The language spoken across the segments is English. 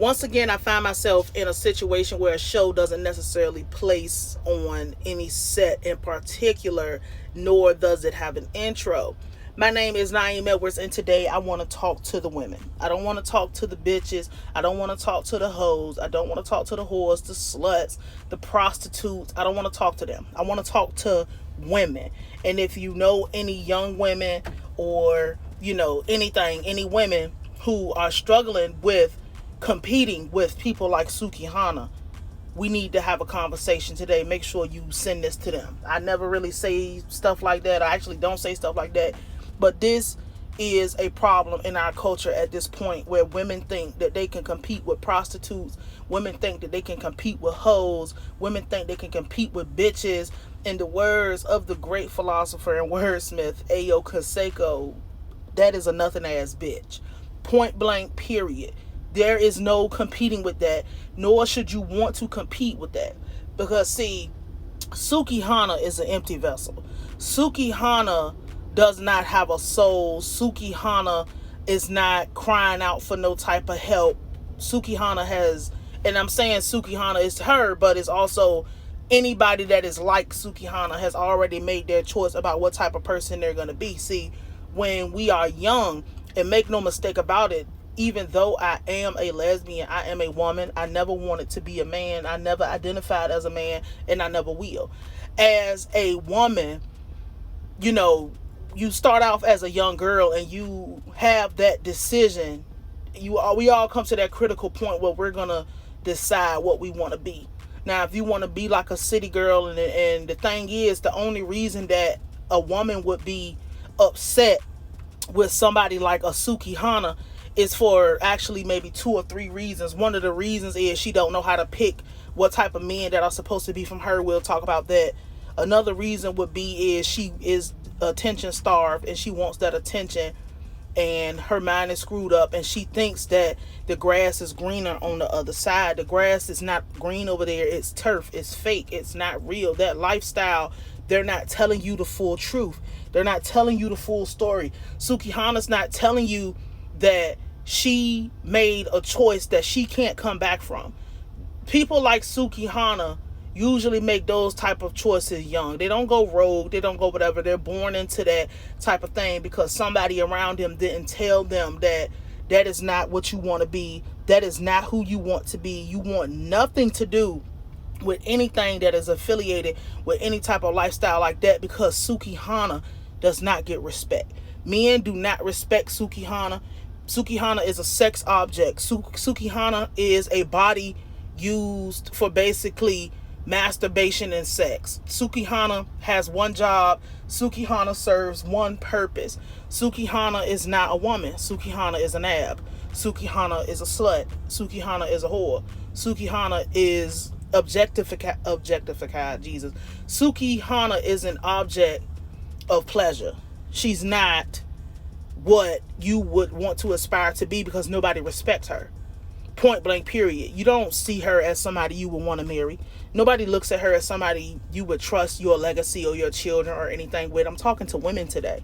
Once again, I find myself in a situation where a show doesn't necessarily place on any set in particular, nor does it have an intro. My name is Nayim Edwards, and today I want to talk to the women. I don't want to talk to the bitches. I don't want to talk to the hoes. I don't want to talk to the whores, the sluts, the prostitutes. I don't want to talk to them. I want to talk to women. And if you know any young women or, anything, any women who are struggling with competing with people like Suki Hana, we need to have a conversation today. Make sure you send this to them. I never really say stuff like that. I actually don't say stuff like that. But this is a problem in our culture at this point, where women think that they can compete with prostitutes. Women think that they can compete with hoes. Women think they can compete with bitches. In the words of the great philosopher and wordsmith, Ayo Kaseko, that is a nothing ass bitch. Point blank, period. There is no competing with that, nor should you want to compete with that. Because, see, Suki Hana is an empty vessel. Suki Hana does not have a soul. Suki Hana is not crying out for no type of help. Suki Hana has, and I'm saying Suki Hana is her, but it's also anybody that is like Suki Hana has already made their choice about what type of person they're going to be. See, when we are young, and make no mistake about it, even though I am a lesbian, I am a woman. I never wanted to be a man. I never identified as a man, and I never will. As a woman, you start off as a young girl and you have that decision. We all come to that critical point where we're going to decide what we want to be. Now, if you want to be like a city girl, and the thing is, the only reason that a woman would be upset with somebody like a Suki Hana is for actually maybe 2 or 3 reasons. One of the reasons is she don't know how to pick what type of men that are supposed to be from her. We'll talk about that. Another reason would be is she is attention starved and she wants that attention, and her mind is screwed up, and she thinks that the grass is greener on the other side. The grass is not green over there. It's turf. It's fake. It's not real. That lifestyle, they're not telling you the full truth. They're not telling you the full story. Suki Hana's not telling you that she made a choice that she can't come back from. People like Suki Hana usually make those type of choices young. They don't go rogue. They don't go whatever. They're born into that type of thing because somebody around them didn't tell them that that is not what you want to be. That is not who you want to be. You want nothing to do with anything that is affiliated with any type of lifestyle like that, because Suki Hana does not get respect. Men do not respect Suki Hana. Suki Hana is a sex object. Suki Hana is a body used for basically masturbation and sex. Suki Hana has one job. Suki Hana serves one purpose. Suki Hana is not a woman. Suki Hana is an ab. Suki Hana is a slut. Suki Hana is a whore. Suki Hana is objectified. Jesus. Suki Hana is an object of pleasure. She's not what you would want to aspire to be because nobody respects her. Point blank, period. You don't see her as somebody you would want to marry. Nobody looks at her as somebody you would trust your legacy or your children or anything with. I'm talking to women today.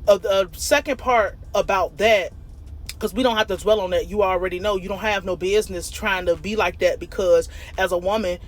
The second part about that, because we don't have to dwell on that. You already know you don't have no business trying to be like that, because as a woman,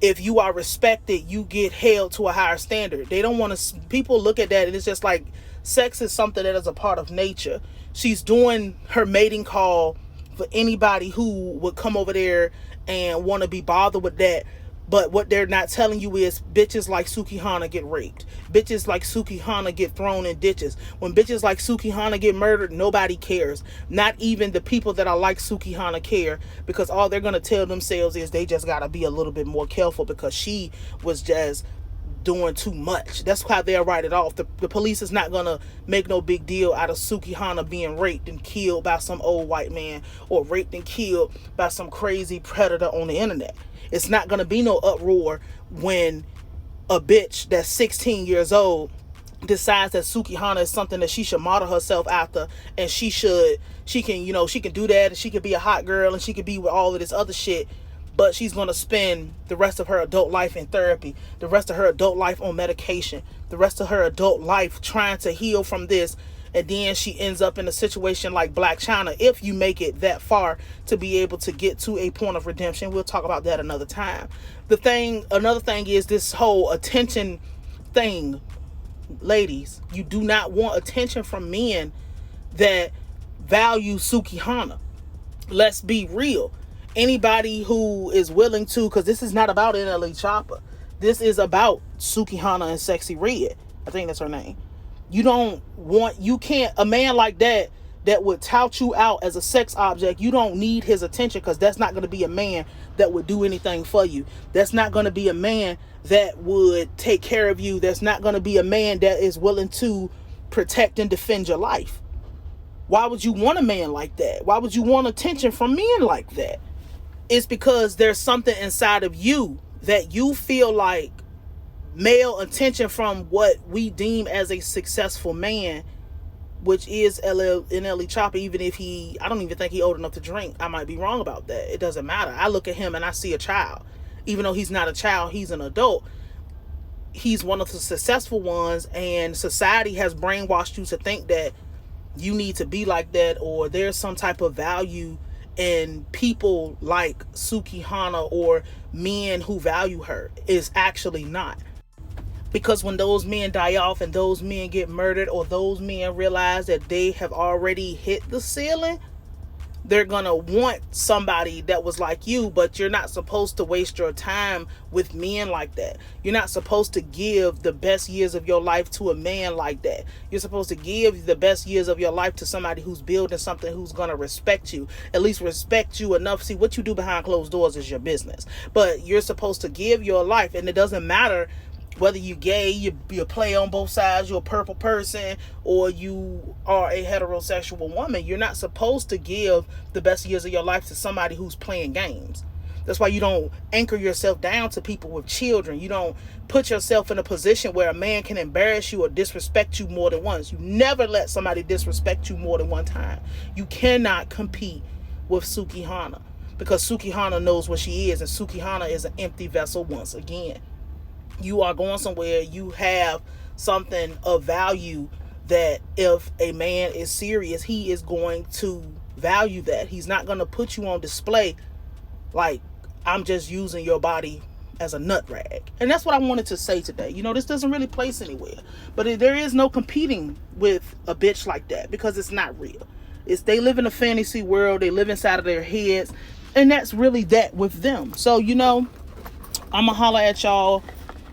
if you are respected, you get held to a higher standard. They don't want to, people look at that and it's just like sex is something that is a part of nature. She's doing her mating call for anybody who would come over there and want to be bothered with that. But what they're not telling you is bitches like Suki Hana get raped. Bitches like Suki Hana get thrown in ditches. When bitches like Suki Hana get murdered, nobody cares. Not even the people that are like Suki Hana care, because all they're going to tell themselves is they just got to be a little bit more careful because she was just doing too much. That's how they'll write it off. The police is not going to make no big deal out of Suki Hana being raped and killed by some old white man, or raped and killed by some crazy predator on the internet. It's not going to be no uproar when a bitch that's 16 years old decides that Suki Hana is something that she should model herself after, and she can do that, and she could be a hot girl, and she could be with all of this other shit, but she's going to spend the rest of her adult life in therapy, the rest of her adult life on medication, the rest of her adult life trying to heal from this and then she ends up in a situation like Black China. If you make it that far to be able to get to a point of redemption, we'll talk about that another time. Another thing is this whole attention thing. Ladies, you do not want attention from men that value Suki Hana. Let's be real. Anybody who is willing to, because this is not about NLE Chopper. This is about Suki Hana and Sexy Red. I think that's her name. You can't, a man like that would tout you out as a sex object, you don't need his attention, because that's not going to be a man that would do anything for you. That's not going to be a man that would take care of you. That's not going to be a man that is willing to protect and defend your life. Why would you want a man like that? Why would you want attention from men like that? It's because there's something inside of you that you feel like male attention from what we deem as a successful man, which is NLE Chopper. Even if I don't even think he's old enough to drink. I might be wrong about that. It doesn't matter. I look at him and I see a child. Even though he's not a child, he's an adult. He's one of the successful ones, and society has brainwashed you to think that you need to be like that, or there's some type of value in people like Suki Hana or men who value her. Is actually not. Because when those men die off and those men get murdered, or those men realize that they have already hit the ceiling, they're gonna want somebody that was like you. But you're not supposed to waste your time with men like that. You're not supposed to give the best years of your life to a man like that. You're supposed to give the best years of your life to somebody who's building something, who's gonna respect you, at least respect you enough. See, what you do behind closed doors is your business, but you're supposed to give your life. And it doesn't matter whether you're gay, you play on both sides, you're a purple person, or you are a heterosexual woman. You're not supposed to give the best years of your life to somebody who's playing games. That's why you don't anchor yourself down to people with children. You don't put yourself in a position where a man can embarrass you or disrespect you more than once. You never let somebody disrespect you more than one time. You cannot compete with Suki Hana, because Suki Hana knows what she is, and Suki Hana is an empty vessel once again. You are going somewhere. You have something of value that if a man is serious, he is going to value that. He's not going to put you on display like, I'm just using your body as a nut rag. And that's what I wanted to say today. This doesn't really place anywhere, but there is no competing with a bitch like that, because it's not real. They live in a fantasy world. They live inside of their heads, and that's really that with them. So, I'ma holler at y'all.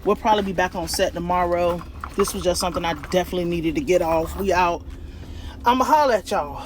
We'll probably be back on set tomorrow. This was just something I definitely needed to get off. We out. I'ma holler at y'all.